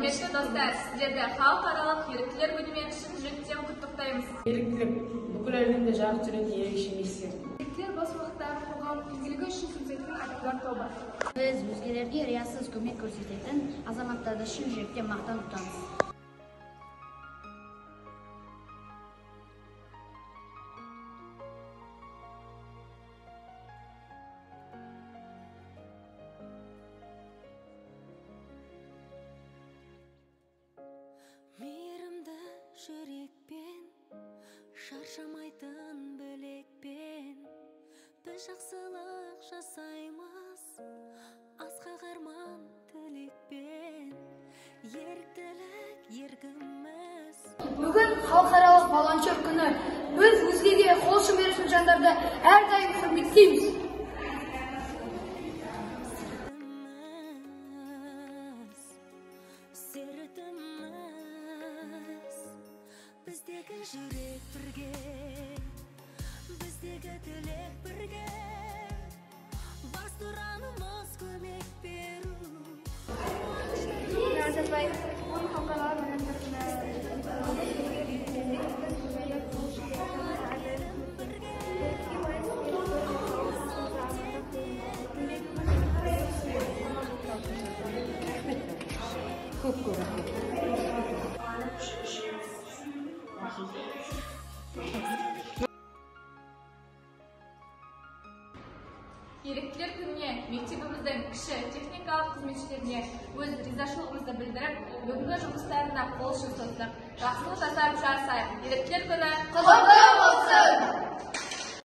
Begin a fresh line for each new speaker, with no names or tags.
Құрметті достар, сіздерді халықаралық еріктілер күнімен шын жүректен құттықтаймыз.
Еріктілік бүкіл әлемде жарық жүретін ерекше миссия.
Еріктілер бос уақытта қоғам игілігі үшін жұмсайтын адамдар тобы.
Біз өзгелерге риясыз көмек көрсететін азаматтарды шын жүректен мақтан тұтамыз.
Мейірімді жүрекпен, шаршамайтын білекпен, біз жақсылық жасаймыз, асқақ арман тілекпен, еріктілік еркіміз.
Бүгін халықаралық волонтер күні. Біз өзгеге қол ұшын беретін жандарды әрдайым құрметтейміз.
Біздегі жүрек бірге, біздегі тілек бірге, бас тұранымыз көмек беру.
Еріктілер күніне мектебіміздің кіші техникалық қызметшілеріне өз ризашылығымызды білдіріп, бүгінгі жұмыстарына қол ұшын создық. Жақсылық жасап жарысайық. Еріктілер күні құтты болсын!